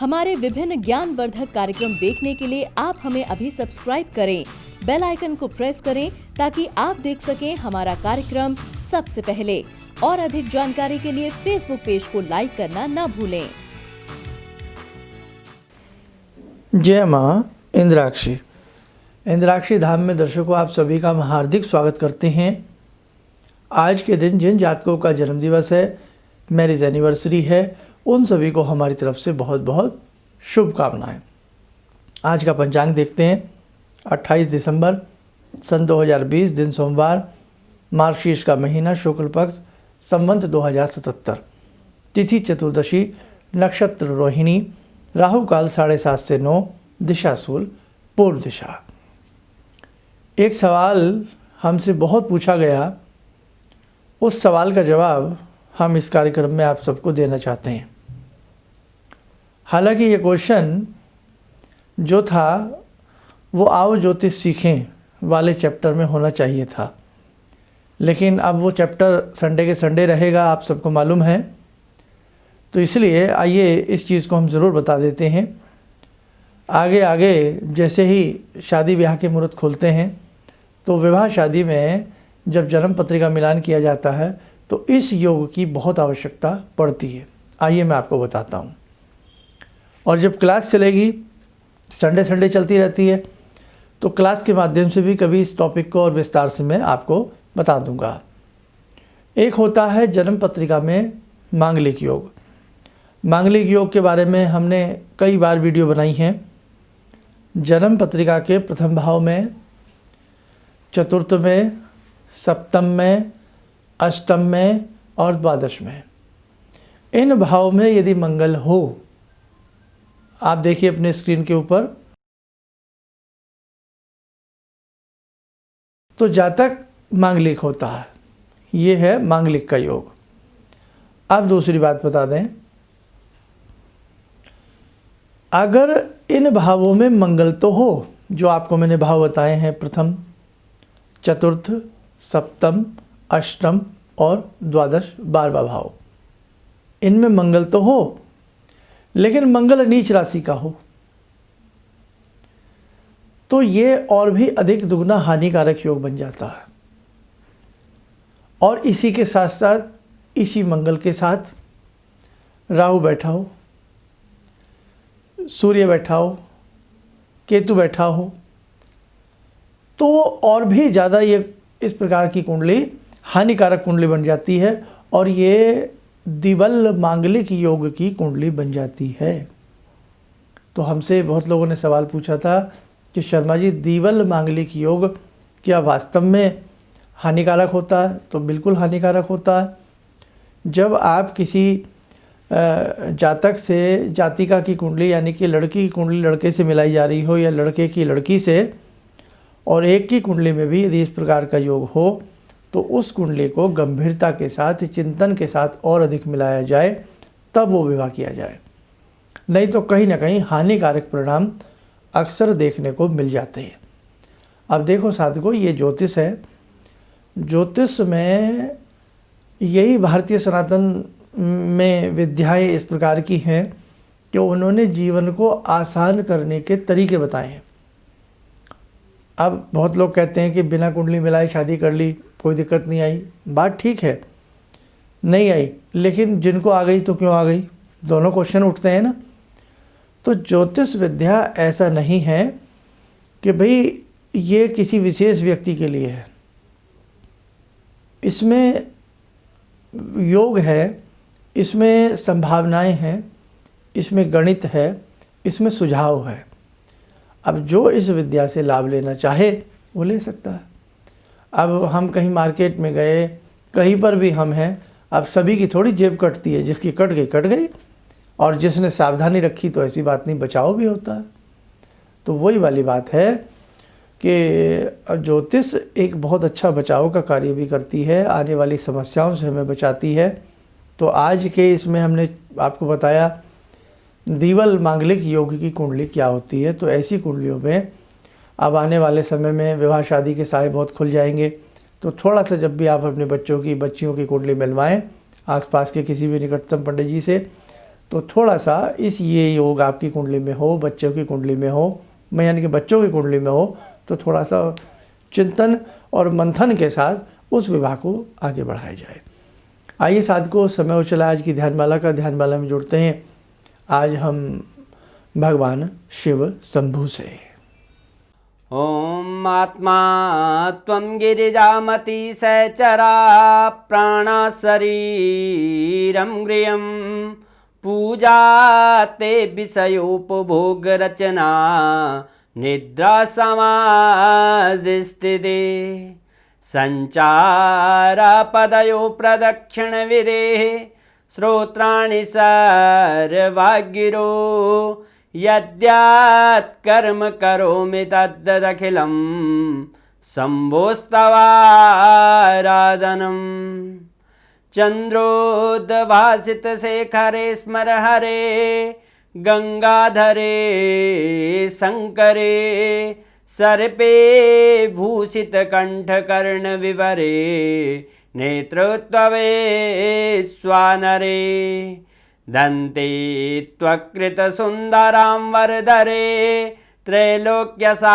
हमारे विभिन्न ज्ञानवर्धक कार्यक्रम देखने के लिए आप हमें अभी सब्सक्राइब करें, बेल आइकन को प्रेस करें ताकि आप देख सकें हमारा कार्यक्रम सबसे पहले। और अधिक जानकारी के लिए फेसबुक पेज को लाइक करना न भूलें। जय माँ इंद्राक्षी। इंद्राक्षी धाम में दर्शकों आप सभी का हम हार्दिक स्वागत करते हैं। आज के दिन जिन जातकों का जन्मदिवस है, मैरिज एनिवर्सरी है, उन सभी को हमारी तरफ से बहुत बहुत शुभकामनाएं। आज का पंचांग देखते हैं। 28 दिसंबर सन 2020, दिन सोमवार, मार्गशीर्ष का महीना, शुक्ल पक्ष, संवत 2077, तिथि चतुर्दशी, नक्षत्र रोहिणी, राहु काल 7:30 से 9, दिशा शूल, पूर्व दिशा। एक सवाल हमसे बहुत पूछा गया, उस सवाल का जवाब हम इस कार्यक्रम में आप सबको देना चाहते हैं। हालांकि ये क्वेश्चन जो था वो आओ ज्योतिष सीखें वाले चैप्टर में होना चाहिए था, लेकिन अब वो चैप्टर संडे के संडे रहेगा, आप सबको मालूम है। तो इसलिए आइए इस चीज़ को हम ज़रूर बता देते हैं। आगे आगे जैसे ही शादी ब्याह के मुहूर्त खुलते हैं तो विवाह शादी में जब जन्म पत्रिका मिलान किया जाता है तो इस योग की बहुत आवश्यकता पड़ती है। आइए मैं आपको बताता हूँ। और जब क्लास चलेगी, संडे संडे चलती रहती है, तो क्लास के माध्यम से भी कभी इस टॉपिक को और विस्तार से मैं आपको बता दूंगा। एक होता है जन्म पत्रिका में मांगलिक योग। मांगलिक योग के बारे में हमने कई बार वीडियो बनाई हैं। जन्म पत्रिका के प्रथम भाव में, चतुर्थ में, सप्तम में, अष्टम में और द्वादश में, इन भाव में यदि मंगल हो, आप देखिए अपने स्क्रीन के ऊपर, तो जातक मांगलिक होता है। ये है मांगलिक का योग। अब दूसरी बात बता दें, अगर इन भावों में मंगल तो हो, जो आपको मैंने भाव बताए हैं, प्रथम, चतुर्थ, सप्तम, अष्टम और द्वादश, 12वां भाव, इनमें मंगल तो हो, लेकिन मंगल नीच राशि का हो, तो ये और भी अधिक दुगना हानिकारक योग बन जाता है। और इसी के साथ साथ, इसी मंगल के साथ राहु बैठा हो, सूर्य बैठा हो, केतु बैठा हो, तो और भी ज़्यादा ये इस प्रकार की कुंडली हानिकारक कुंडली बन जाती है और ये दिवल मांगलिक योग की कुंडली बन जाती है। तो हमसे बहुत लोगों ने सवाल पूछा था कि शर्मा जी, दिवल मांगलिक योग क्या वास्तव में हानिकारक होता है? तो बिल्कुल हानिकारक होता है। जब आप किसी जातक से जातिका की कुंडली, यानी कि लड़की की कुंडली लड़के से मिलाई जा रही हो या लड़के की लड़की से, और एक की कुंडली में भी यदि इस प्रकार का योग हो, तो उस कुंडली को गंभीरता के साथ, चिंतन के साथ और अधिक मिलाया जाए, तब वो विवाह किया जाए। नहीं तो कहीं ना कहीं हानिकारक परिणाम अक्सर देखने को मिल जाते हैं। अब देखो साथियों, ये ज्योतिष है। ज्योतिष में यही भारतीय सनातन में विद्याएं इस प्रकार की हैं कि उन्होंने जीवन को आसान करने के तरीके बताए हैं। अब बहुत लोग कहते हैं कि बिना कुंडली मिलाए शादी कर ली, कोई दिक्कत नहीं आई। बात ठीक है, नहीं आई, लेकिन जिनको आ गई तो क्यों आ गई, दोनों क्वेश्चन उठते हैं ना। तो ज्योतिष विद्या ऐसा नहीं है कि भाई ये किसी विशेष व्यक्ति के लिए है। इसमें योग है, इसमें संभावनाएं हैं, इसमें गणित है, इसमें सुझाव है। अब जो इस विद्या से लाभ लेना चाहे वो ले सकता है। अब हम कहीं मार्केट में गए, कहीं पर भी हम हैं, अब सभी की थोड़ी जेब कटती है, जिसकी कट गई कट गई, और जिसने सावधानी रखी तो ऐसी बात नहीं, बचाव भी होता है। तो वही वाली बात है कि ज्योतिष एक बहुत अच्छा बचाव का कार्य भी करती है, आने वाली समस्याओं से हमें बचाती है। तो आज के इसमें हमने आपको बताया दिवल मांगलिक योग की कुंडली क्या होती है। तो ऐसी कुंडलियों में अब आने वाले समय में विवाह शादी के साए बहुत खुल जाएंगे। तो थोड़ा सा जब भी आप अपने बच्चों की बच्चियों की कुंडली मिलवाएं आसपास के किसी भी निकटतम पंडित जी से, तो थोड़ा सा ये योग आपकी कुंडली में हो, बच्चों की कुंडली में हो, मैं यानी कि बच्चों की कुंडली में हो, तो थोड़ा सा चिंतन और मंथन के साथ उस विवाह को आगे बढ़ाया जाए। आइए साधकों, समय हो चला आज की ध्यानमाला का। ध्यानमाला में जुड़ते हैं आज हम भगवान शिव शंभु से। ॐ आत्मा त्वं गिरिजामति सहचरा प्राणा शरीरं गृहं पूजा ते विषयोपभोगरचना निद्रा समाधिस्थिते सञ्चारपदयो प्रदक्षिणविधेः श्रोत्राणि सर्वागिरो यद्यात् कर्म करोमि तद्दखिलं शम्भोस्तवाराधनम् चन्द्रोद्भासितशेखरे स्मर हरे गंगाधरे शंकरे सर्पे भूषितकण्ठकर्णविवरे नेत्रोत्तवे स्वानरे दन्ते त्वकृतसुन्दरां वरदरे त्रैलोक्यसारे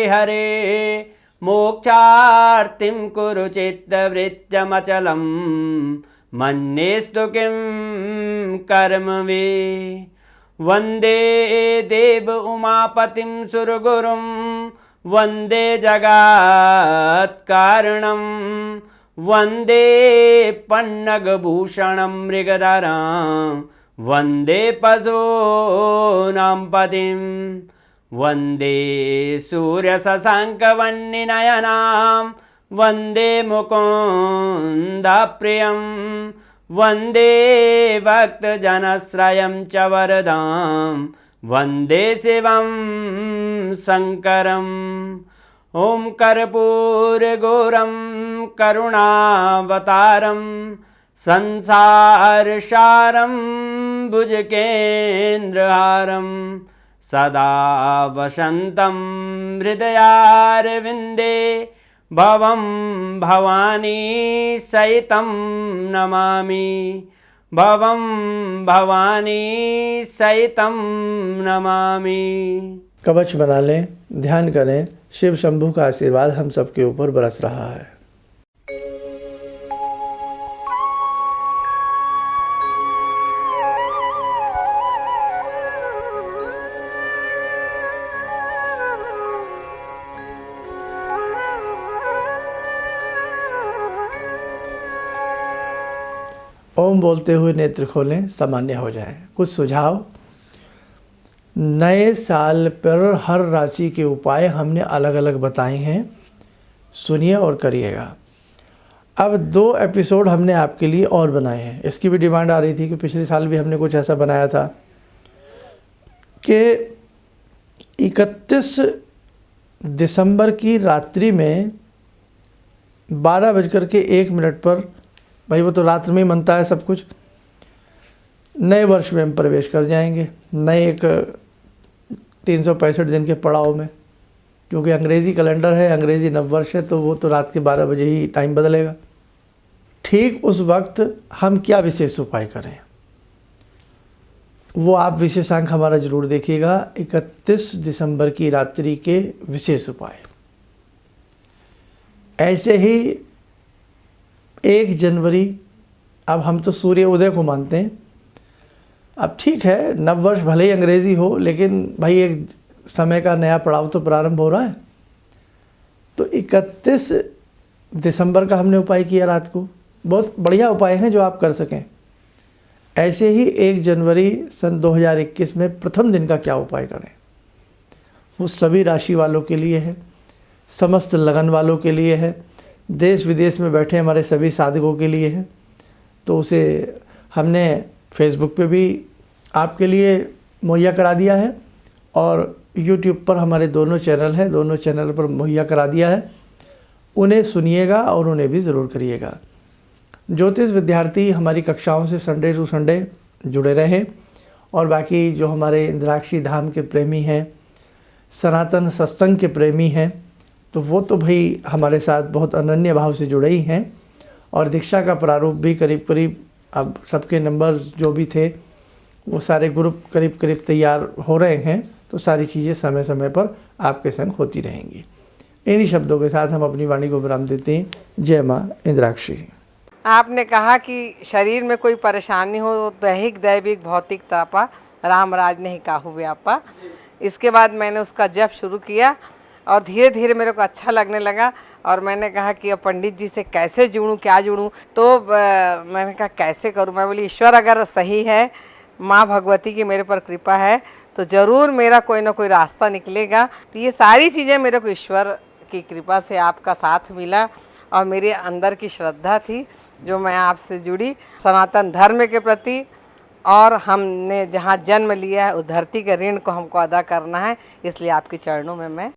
हरे मोक्षार्तिं कुरु चित्तवृत्त्यमचलं मन्येस्तु किं कर्म वे। वन्दे देव उमापतिं सुरगुरुं वन्दे जगत्कारणं वन्दे पन्नगभूषणं मृगधरं वन्दे पशूनां पतिं वन्दे सूर्यशशाङ्कवह्निनयनां वन्दे मुकुन्दप्रियं वन्दे भक्तजनश्रयं च वरदां वन्दे शिवं शङ्करम्। ॐ कर्पूरगौरं करुणावतारं संसारसारं भुजगेन्द्रहारं सदा वसन्तं हृदयारविन्दे भवं भवानी सहितं नमामि भवं भवानी सहितं नमामि। कवच बना लें, ध्यान करें, शिव शंभु का आशीर्वाद हम सबके ऊपर बरस रहा है। ओम बोलते हुए नेत्र खोलें, सामान्य हो जाएं। कुछ सुझाव। नए साल पर हर राशि के उपाय हमने अलग अलग बताए हैं, सुनिए और करिएगा। अब 2 एपिसोड हमने आपके लिए और बनाए हैं। इसकी भी डिमांड आ रही थी कि पिछले साल भी हमने कुछ ऐसा बनाया था कि 31 दिसंबर की रात्रि में 12:01 पर, भाई वो तो रात में ही मनता है सब कुछ, नए वर्ष में हम प्रवेश कर जाएंगे, नए एक 365 दिन के पड़ाव में। क्योंकि अंग्रेज़ी कैलेंडर है, अंग्रेज़ी नववर्ष है, तो वो तो रात के 12 बजे ही टाइम बदलेगा। ठीक उस वक्त हम क्या विशेष उपाय करें, वो आप विशेषांक हमारा ज़रूर देखिएगा। 31 दिसंबर की रात्रि के विशेष उपाय। ऐसे ही 1 जनवरी, अब हम तो सूर्य उदय को मानते हैं। अब ठीक है, नववर्ष भले ही अंग्रेज़ी हो, लेकिन भाई एक समय का नया पड़ाव तो प्रारंभ हो रहा है। तो 31 दिसंबर का हमने उपाय किया रात को। बहुत बढ़िया उपाय हैं जो आप कर सकें। ऐसे ही 1 जनवरी सन 2021 में प्रथम दिन का क्या उपाय करें, वो सभी राशि वालों के लिए है, समस्त लगन वालों के लिए है, देश विदेश में बैठे हमारे सभी साधकों के लिए है। तो उसे हमने फेसबुक पे भी आपके लिए मुहैया करा दिया है और यूट्यूब पर हमारे दोनों चैनल हैं, दोनों चैनल पर मुहैया करा दिया है। उन्हें सुनिएगा और उन्हें भी ज़रूर करिएगा। ज्योतिष विद्यार्थी हमारी कक्षाओं से संडे टू संडे जुड़े रहें, और बाकी जो हमारे इंद्राक्षी धाम के प्रेमी हैं, सनातन सत्संग के प्रेमी हैं, तो वो तो भाई हमारे साथ बहुत अनन्य भाव से जुड़े ही हैं। और दीक्षा का प्रारूप भी करीब करीब अब सबके नंबर्स जो भी थे वो सारे ग्रुप करीब करीब तैयार हो रहे हैं, तो सारी चीज़ें समय समय पर आपके संग होती रहेंगी। इन्हीं शब्दों के साथ हम अपनी वाणी को विराम देते हैं। जय माँ इंद्राक्षी। आपने कहा कि शरीर में कोई परेशानी हो, दैहिक दैविक भौतिक तापा, राम राज नहीं काहू व्यापा। इसके बाद मैंने उसका जप शुरू किया और धीरे धीरे मेरे को अच्छा लगने लगा और मैंने कहा कि अब पंडित जी से कैसे जुड़ूं, क्या जुड़ूं। तो मैंने कहा कैसे करूं। मैं बोली ईश्वर अगर सही है, माँ भगवती की मेरे पर कृपा है, तो ज़रूर मेरा कोई ना कोई रास्ता निकलेगा। तो ये सारी चीज़ें मेरे को ईश्वर की कृपा से आपका साथ मिला और मेरे अंदर की श्रद्धा थी जो मैं आपसे जुड़ी सनातन धर्म के प्रति, और हमने जहाँ जन्म लिया है उस धरती के ऋण को हमको अदा करना है, इसलिए आपके चरणों में मैं।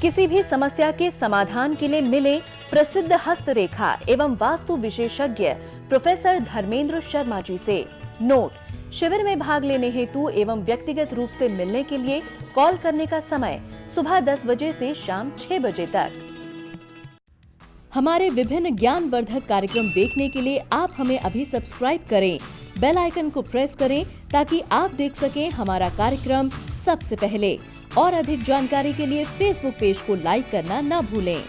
किसी भी समस्या के समाधान के लिए मिले प्रसिद्ध हस्तरेखा एवं वास्तु विशेषज्ञ प्रोफेसर धर्मेंद्र शर्मा जी से। नोट: शिविर में भाग लेने हेतु एवं व्यक्तिगत रूप से मिलने के लिए कॉल करने का समय सुबह 10 बजे से शाम 6 बजे तक। हमारे विभिन्न ज्ञानवर्धक कार्यक्रम देखने के लिए आप हमें अभी सब्सक्राइब करें, बेल आइकन को प्रेस करें ताकि आप देख सकें हमारा कार्यक्रम सबसे पहले। और अधिक जानकारी के लिए फेसबुक पेज को लाइक करना न भूलें।